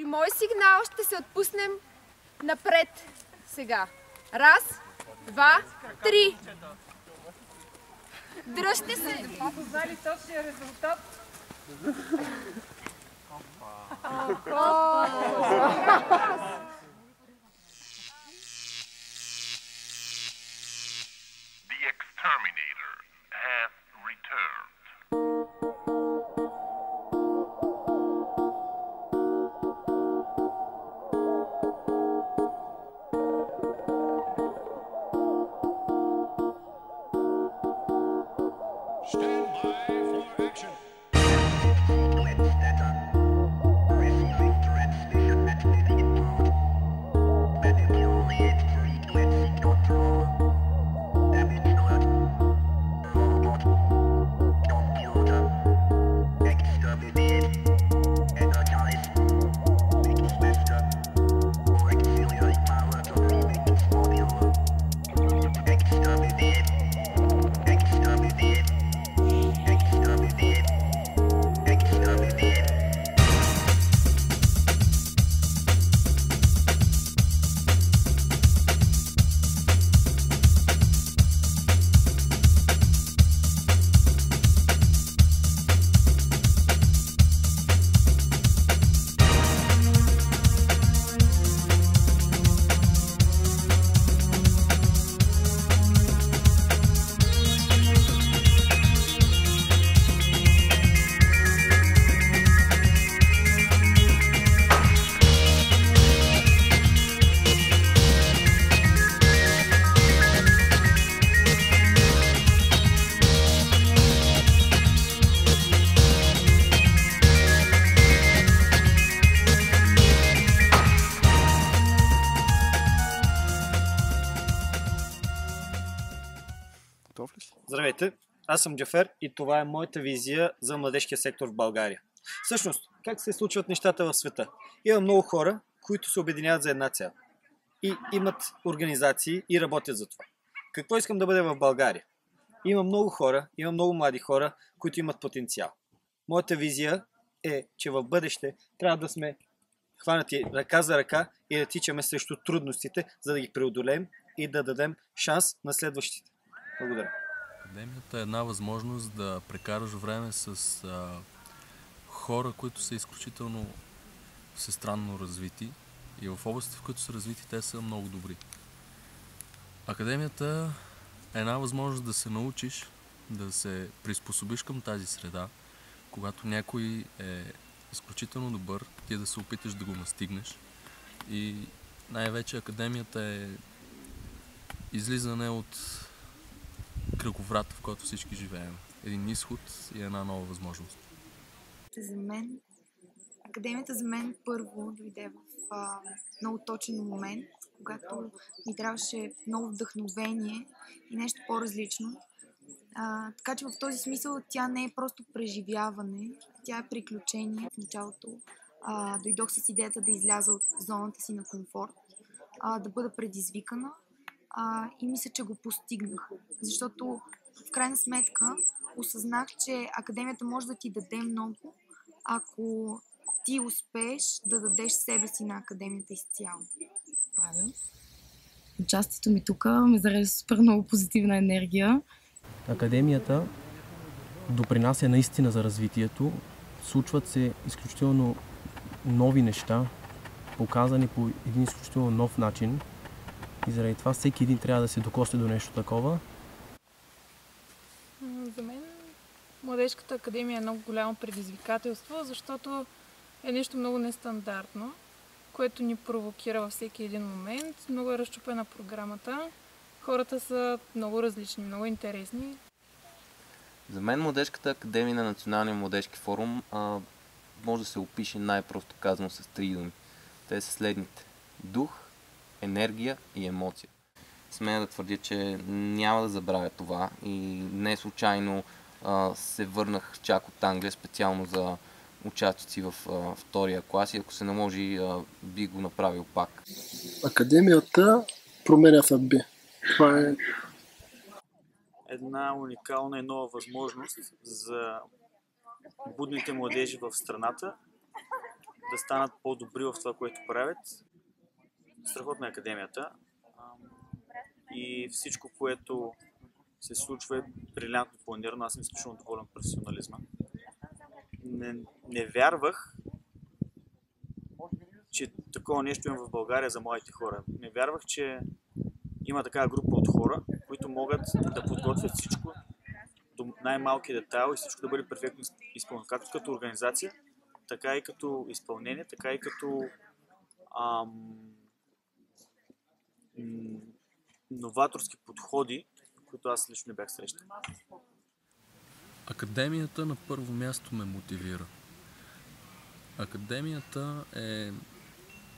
При мой сигнал ще се отпуснем напред сега. Раз, два, три. Дръжте се! Познали точния резултат? The exterminator has returned. Stand by for action. Здравейте, аз съм Джафер и това е моята визия за младежкия сектор в България. Всъщност, как се случват нещата в света? Има много хора, които се обединяват за една цел и имат организации и работят за това. Какво искам да бъде в България? Има много хора, има много млади хора, които имат потенциал. Моята визия е, че в бъдеще трябва да сме хванати ръка за ръка и да тичаме срещу трудностите, за да ги преодолеем и да дадем шанс на следващите. Благодаря. Академията е една възможност да прекараш време с хора, които са изключително всестранно развити и в областите, в които са развити, те са много добри. Академията е една възможност да се научиш, да се приспособиш към тази среда, когато някой е изключително добър, ти да се опиташ да го настигнеш. И най-вече академията е излизане от кръговрат, в който всички живеем. Един изход и една нова възможност. Академията за мен първо дойде в много точен момент, когато ми трябваше много вдъхновение и нещо по-различно. Така че в този смисъл тя не е просто преживяване, тя е приключение. В началото дойдох с идеята да изляза от зоната си на комфорт, да бъда предизвикана и мисля, че го постигнах. Защото в крайна сметка осъзнах, че академията може да ти даде много, ако ти успееш да дадеш себе си на академията изцяло. Правя. Участието ми тук ме зарежда супер много позитивна енергия. Академията допринася наистина за развитието. Случват се изключително нови неща, показани по един изключително нов начин. И заради това всеки един трябва да се докосне до нещо такова. За мен Младежката академия е много голямо предизвикателство, защото е нещо много нестандартно, което ни провокира във всеки един момент. Много е разчупена програмата. Хората са много различни, много интересни. За мен Младежката академия на Националния младежки форум може да се опише най-просто казано с 3 думи. Те са следните: дух, енергия и емоция. Смея да твърдя, че няма да забравя това и не случайно се върнах чак от Англия специално за участници в втория клас и ако се наложи, би го направил пак. Академията променя съдби. Това е една уникална и нова възможност за будните младежи в страната да станат по-добри в това, което правят. Страхотна е академията. И всичко, което се случва е брилянтно планирано. Аз съм изключително доволен от професионализма. Не вярвах, че такова нещо има в България за младите хора. Не вярвах, че има такава група от хора, които могат да подготвят всичко до най-малки детайл и всичко да бъде перфектно изпълнено. Както като организация, така и като изпълнение, така и като новаторски подходи, които аз лично не бях срещал. Академията на първо място ме мотивира. Академията е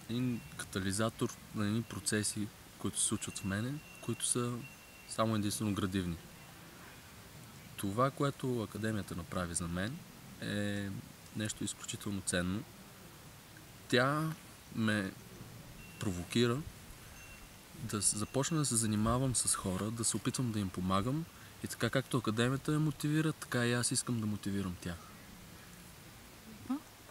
един катализатор на едни процеси, които се случват в мене, които са само единствено градивни. Това, което Академията направи за мен, е нещо изключително ценно. Тя ме провокира да започна да се занимавам с хора, да се опитвам да им помагам и така както Академията ме мотивира, така и аз искам да мотивирам тях.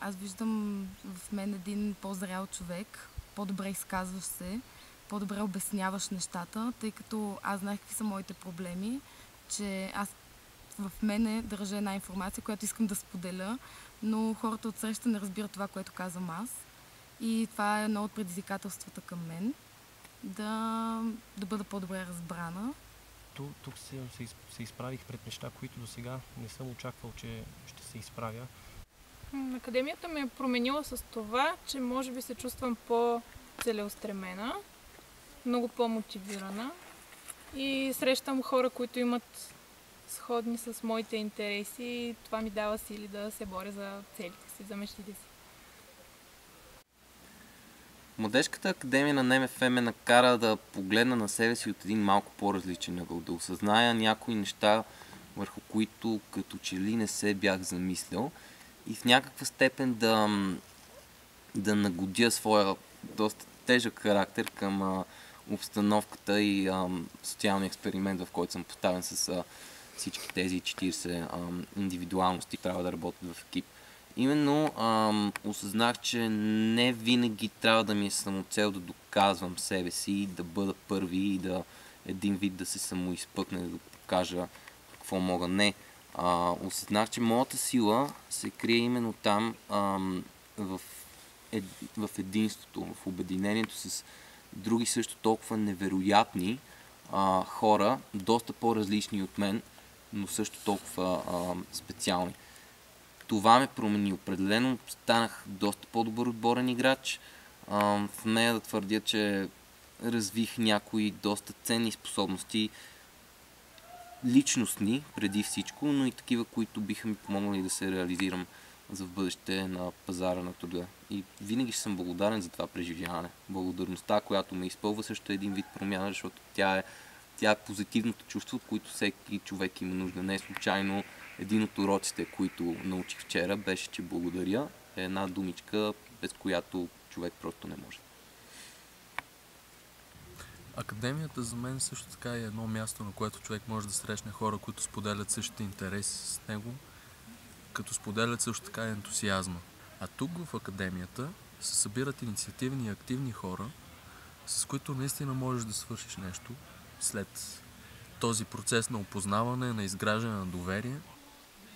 Аз виждам в мен един по-зрял човек, по-добре изказваш се, по-добре обясняваш нещата, тъй като аз знаех какви са моите проблеми, че аз в мене държа една информация, която искам да споделя, но хората отсреща не разбират това, което казвам аз. И това е едно от предизвикателствата към мен, да бъда по-добре разбрана. Тук се изправих пред неща, които до сега не съм очаквал, че ще се изправя. Академията ме е променила с това, че може би се чувствам по-целеустремена, много по-мотивирана и срещам хора, които имат сходни с моите интереси и това ми дава сили да се боря за целите си, за мечтите си. Младежката академия на НМФ ме накара да погледна на себе си от един малко по-различен ъгъл, да осъзная някои неща, върху които като че ли не се бях замислял и в някаква степен да нагодя своя доста тежък характер към обстановката и социалния експеримент, в който съм поставен с всички тези 40 индивидуалности, трябва да работят в екип. Именно осъзнах, че не винаги трябва да ми е самоцел да доказвам себе си, да бъда първи и да един вид да се самоизпъкне, да покажа какво мога. Не. Осъзнах, че моята сила се крие именно там, в единството, в обединението с други също толкова невероятни хора, доста по-различни от мен, но също толкова специални. Това ме промени. Определено станах доста по-добър отборен играч. В нея да твърдя, че развих някои доста ценни способности, личностни преди всичко, но и такива, които биха ми помогнали да се реализирам за в бъдеще на пазара на труда. И винаги ще съм благодарен за това преживяване. Благодарността, която ме изпълва, също е един вид промяна, защото тя е позитивното чувство, от което всеки човек има нужда. Не е случайно един от уроците, които научих вчера, беше, че благодаря е една думичка, без която човек просто не може. Академията за мен също така е едно място, на което човек може да срещне хора, които споделят същите интереси с него, като споделят също така ентусиазма. А тук в Академията се събират инициативни и активни хора, с които наистина можеш да свършиш нещо след този процес на опознаване, на изграждане на доверие.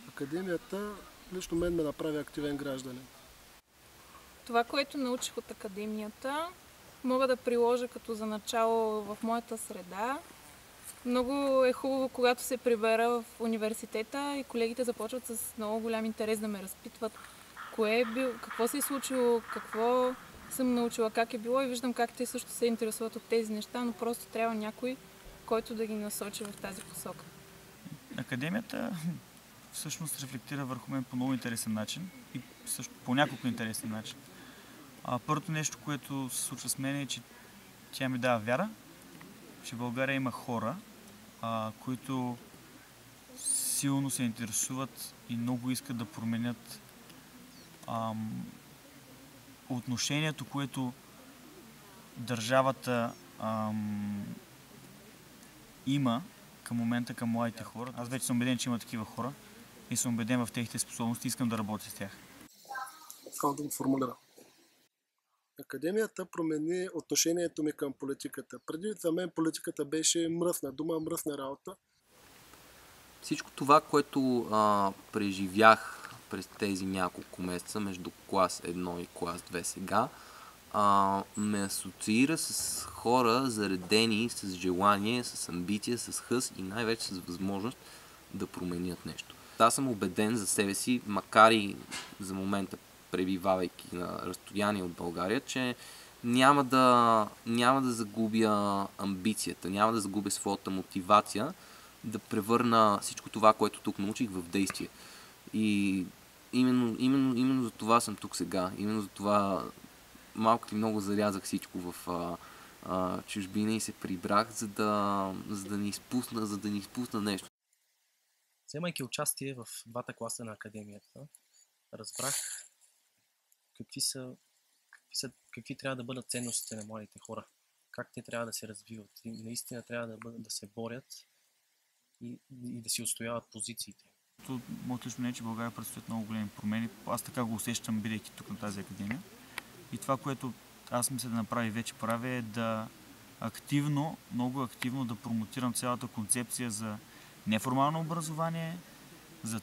Академията лично мен ме направи активен гражданин. Това, което научих от Академията, мога да приложа като за начало в моята среда. Много е хубаво, когато се прибера в университета и колегите започват с много голям интерес да ме разпитват какво се е случило, какво съм научила, как е било и виждам как те също се интересуват от тези неща, но просто трябва някой, който да ги насочи в тази посока. Академията всъщност рефлектира върху мен по много интересен начин и също по няколко интересен начин. Първото нещо, което се случва с мен е, че тя ми дава вяра, че в България има хора, които силно се интересуват и много искат да променят отношението, което държавата има към момента към младите хора. Аз вече съм убеден, че има такива хора и съм убеден в техните способности и искам да работя с тях. Искам да го формулирам. Академията промени отношението ми към политиката. Преди за мен политиката беше мръсна дума, мръсна работа. Всичко това, което преживях през тези няколко месеца между клас 1 и клас 2 сега, ме асоциира с хора заредени с желание, с амбиция, с хъс и най-вече с възможност да променят нещо. Аз съм убеден за себе си, макар и за момента пребивавайки на разстояние от България, че няма да загубя амбицията, няма да загубя своята мотивация да всичко това, което тук научих, в действие. И именно за това съм тук сега. Именно за това малко или много зарязах всичко в чужбина и се прибрах, за да не изпусна нещо. Вземайки участие в двата класа на академията, разбрах какви трябва да бъдат ценностите на младите хора, как те трябва да се развиват и наистина трябва да се борят и да си отстояват позициите. Моето лично мнение, че в България предстоят много големи промени. Аз така го усещам, бидейки тук на тази академия. И това, което аз мисля да направя и вече правя, е да много активно да промотирам цялата концепция за неформално образование, за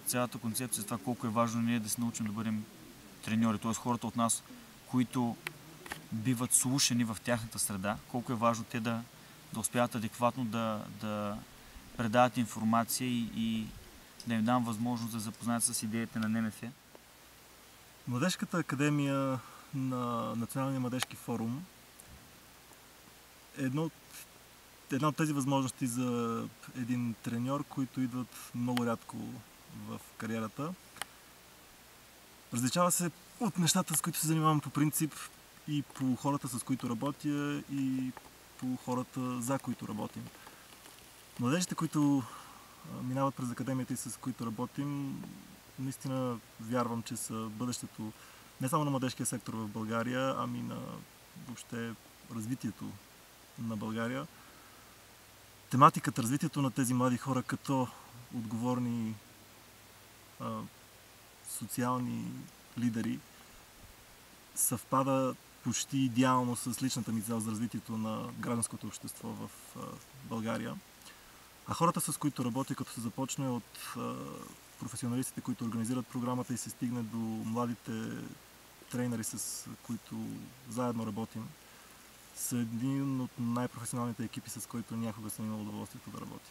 цялата концепция за това колко е важно ние да се научим да бъдем треньори, т.е. хората от нас, които биват слушани в тяхната среда, колко е важно те да успяват адекватно да предават информация и да им дам възможност да запознаят с идеите на НМФ. Младежката академия на Националния младежки форум е една от тези възможности за един треньор, които идват много рядко в кариерата. Различава се от нещата, с които се занимавам по принцип и по хората, с които работя, и по хората, за които работим. Младежите, които минават през академията и с които работим, наистина вярвам, че са бъдещето не само на младежкия сектор в България, ами на въобще развитието на България. Тематиката, развитието на тези млади хора като отговорни социални лидери съвпада почти идеално с личната ми цел за развитието на гражданското общество в България. А хората, с които работя, като се започне от професионалистите, които организират програмата и се стигне до младите трейнери, с които заедно работим, са един от най-професионалните екипи, с които някога съм имал удоволствието да работя.